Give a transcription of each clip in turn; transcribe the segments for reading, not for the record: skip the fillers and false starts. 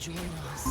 Join us.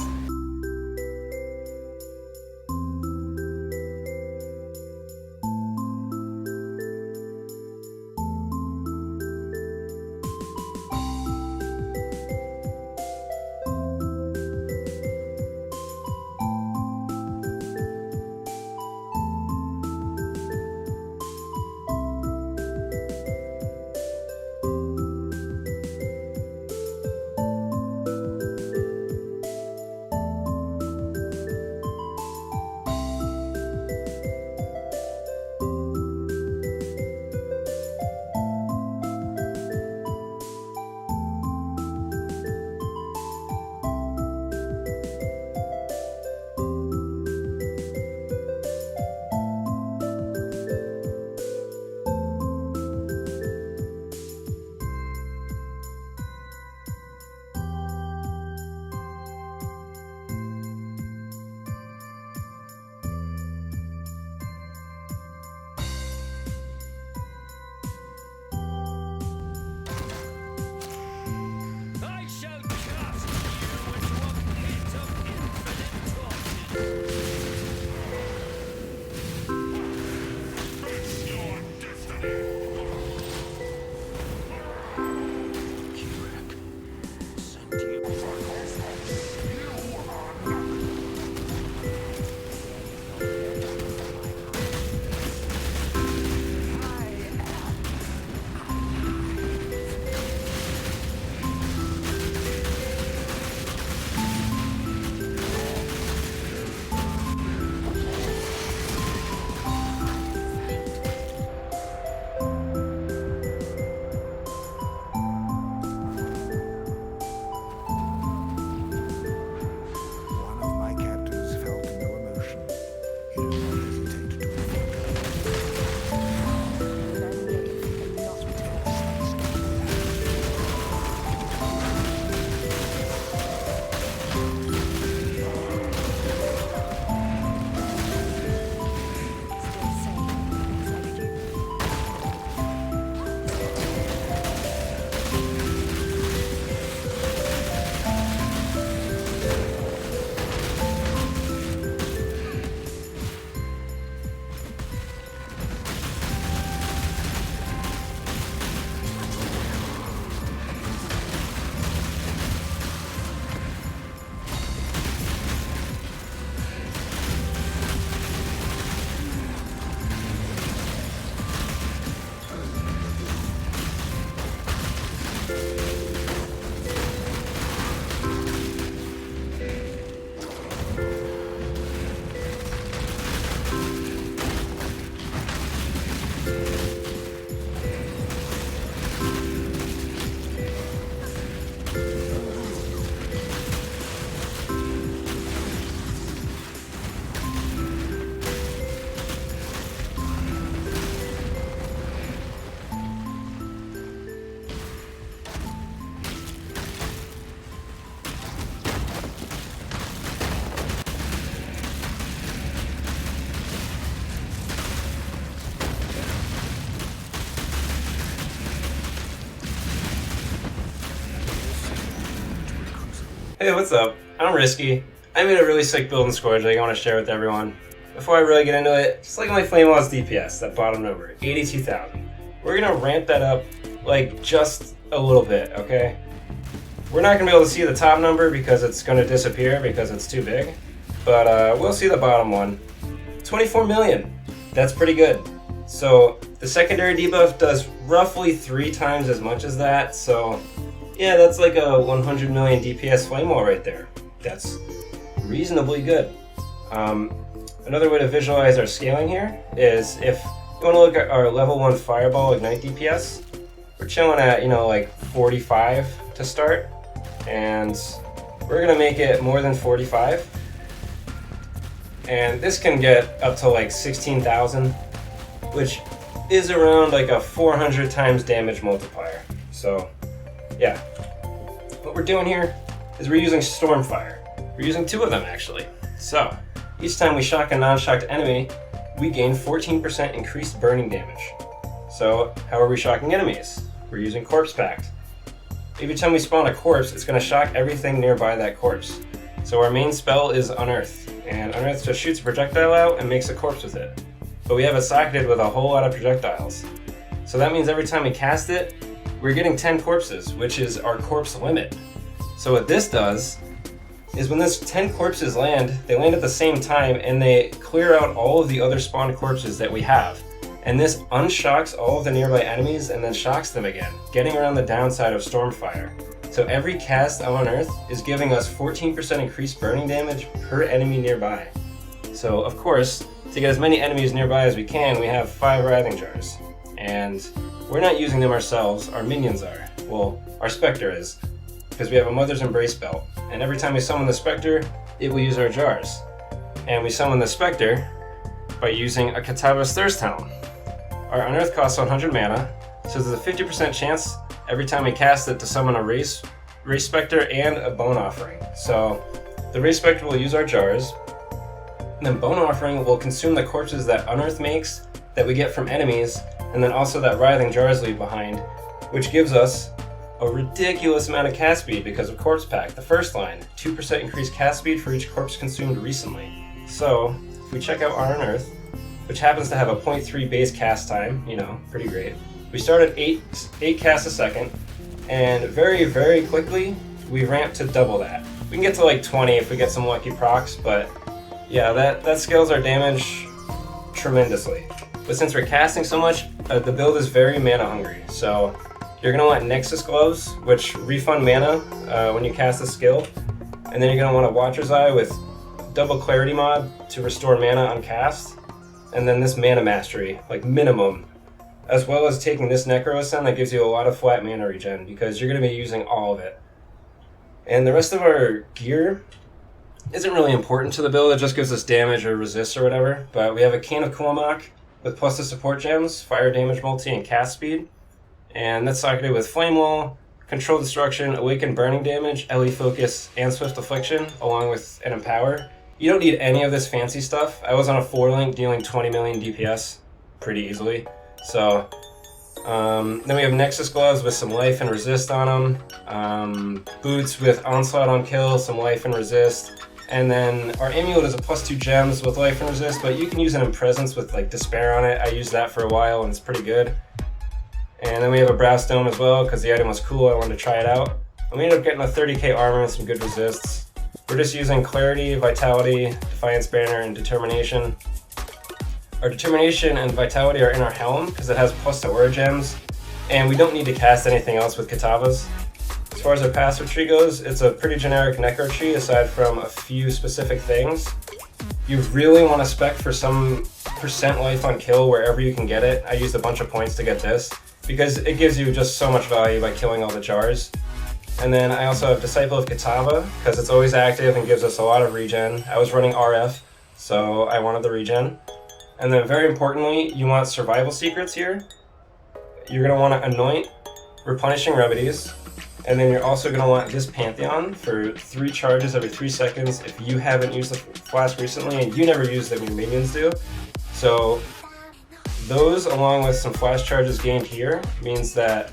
Hey, what's up? I'm Risky. I made a really sick build in Scourge that I want to share with everyone. Before I really get into it, just look at my Flame Wall's DPS, that bottom number, 82,000. We're gonna ramp that up like just a little bit, okay? We're not gonna be able to see the top number because it's gonna disappear because it's too big, but we'll see the bottom one. 24 million, that's pretty good. So the secondary debuff does roughly 3 times as much as that, so yeah, that's like a 100 million DPS flame wall right there. That's reasonably good. Another way to visualize our scaling here is if you want to look at our level 1 Fireball Ignite DPS, we're chilling at, like 45 to start, and we're gonna make it more than 45. And this can get up to like 16,000, which is around like a 400 times damage multiplier. So yeah, what we're doing here is we're using Stormfire. We're using 2 of them actually. So each time we shock a non-shocked enemy, we gain 14% increased burning damage. So how are we shocking enemies? We're using Corpse Pact. every time we spawn a corpse, it's going to shock everything nearby that corpse. So our main spell is Unearth, and Unearth just shoots a projectile out and makes a corpse with it. But we have it socketed with a whole lot of projectiles. So that means every time we cast it, we're getting 10 corpses, which is our corpse limit. So what this does is when this 10 corpses land, they land at the same time and they clear out all of the other spawned corpses that we have. And this unshocks all of the nearby enemies and then shocks them again, getting around the downside of Stormfire. So every cast of Unearth is giving us 14% increased burning damage per enemy nearby. So of course, to get as many enemies nearby as we can, we have 5 Writhing Jars. And we're not using them ourselves, our minions are. Well, our Spectre is, because we have a Mother's Embrace belt. And every time we summon the Spectre, it will use our jars. And we summon the Spectre by using a Catava's Thirst Helm. Our Unearth costs 100 mana, so there's a 50% chance every time we cast it to summon a Race Spectre and a Bone Offering. So the Race Spectre will use our jars, and then Bone Offering will consume the corpses that Unearth makes that we get from enemies, and then also that Writhing Jars leave behind, which gives us a ridiculous amount of cast speed because of Corpse Pact. The first line, 2% increased cast speed for each corpse consumed recently. So if we check out our Unearth, which happens to have a 0.3 base cast time, you know, pretty great. We start at 8 casts a second, and very, very quickly, we ramp to double that. We can get to like 20 if we get some lucky procs, but yeah, that scales our damage tremendously. But since we're casting so much, the build is very mana hungry. So you're going to want Nexus Gloves, which refund mana when you cast a skill. And then you're going to want a Watcher's Eye with double Clarity mod to restore mana on cast. And then this Mana Mastery, like minimum. As well as taking this Necro Ascend that gives you a lot of flat mana regen because you're going to be using all of it. And the rest of our gear isn't really important to the build, it just gives us damage or resist or whatever. But we have a Can of Kuamak with plus the support gems, fire damage multi, and cast speed. And that's socketed with Flame Wall, Control Destruction, Awaken Burning Damage, LE Focus, and Swift Affliction, along with an Empower. You don't need any of this fancy stuff. I was on a 4-link dealing 20 million DPS pretty easily. So, then we have Nexus Gloves with some life and resist on them. Boots with Onslaught on kill, some life and resist. And then our Amulet is a +2 gems with life and resist, but you can use it in Presence with like Despair on it. I used that for a while and it's pretty good. And then we have a Brass Dome as well because the item was cool, I wanted to try it out. And we ended up getting a 30k armor and some good resists. We're just using Clarity, Vitality, Defiance Banner, and Determination. Our Determination and Vitality are in our Helm because it has plus to Aura Gems, and we don't need to cast anything else with Catavas. As far as our passive tree goes, it's a pretty generic Necro tree aside from a few specific things. You really want to spec for some % life on kill wherever you can get it. I used a bunch of points to get this because it gives you just so much value by killing all the jars. And then I also have Disciple of Catava because it's always active and gives us a lot of regen. I was running RF, so I wanted the regen. And then very importantly, you want survival secrets here. You're going to want to anoint replenishing remedies. And then you're also going to want this Pantheon for 3 charges every 3 seconds if you haven't used the flask recently and you never use them, your minions do. So those along with some flash charges gained here means that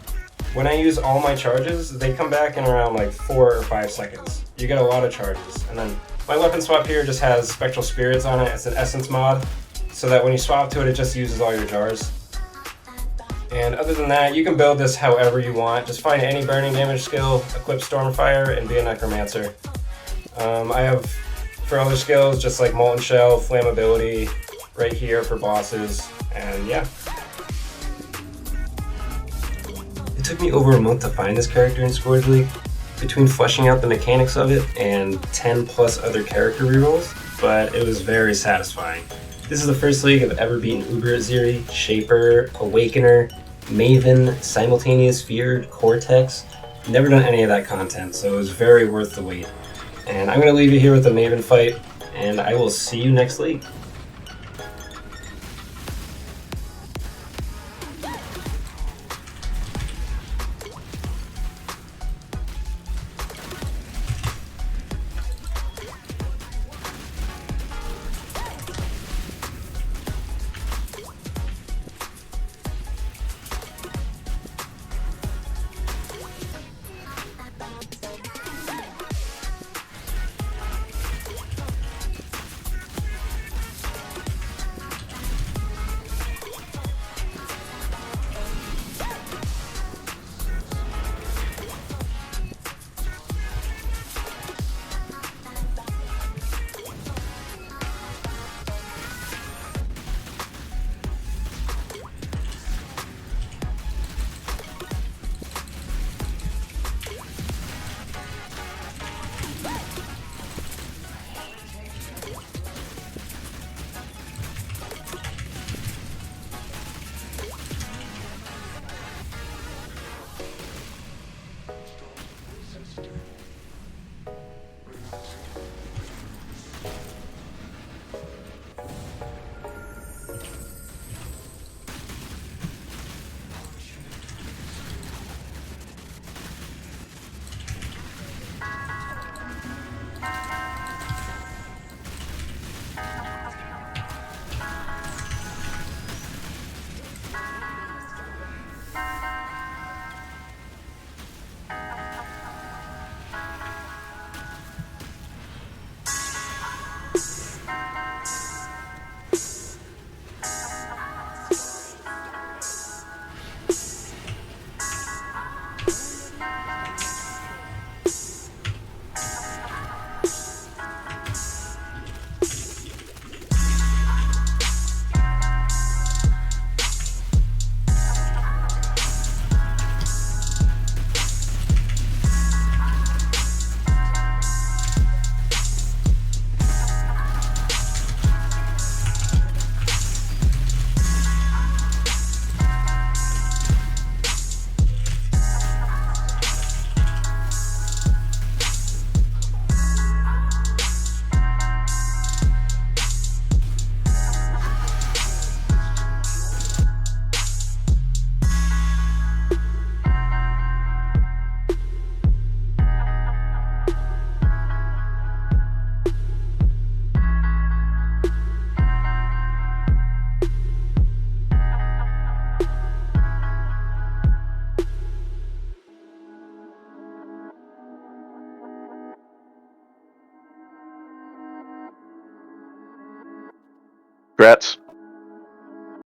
when I use all my charges, they come back in around like 4 or 5 seconds. You get a lot of charges. And then my weapon swap here just has Spectral Spirits on it. It's an essence mod, so that when you swap to it, it just uses all your jars. And other than that, you can build this however you want. Just find any burning damage skill, equip Stormfire, and be a Necromancer. I have, for other skills, just like Molten Shell, Flammability, right here for bosses, and yeah. It took me over a month to find this character in Scourge League, between fleshing out the mechanics of it and 10 plus other character rerolls, but it was very satisfying. This is the first league I've ever beaten Uber Aziri, Shaper, Awakener, Maven, Simultaneous Feared, Cortex. Never done any of that content, so it was very worth the wait. And I'm going to leave you here with the Maven Fight, and I will see you next league. Congrats.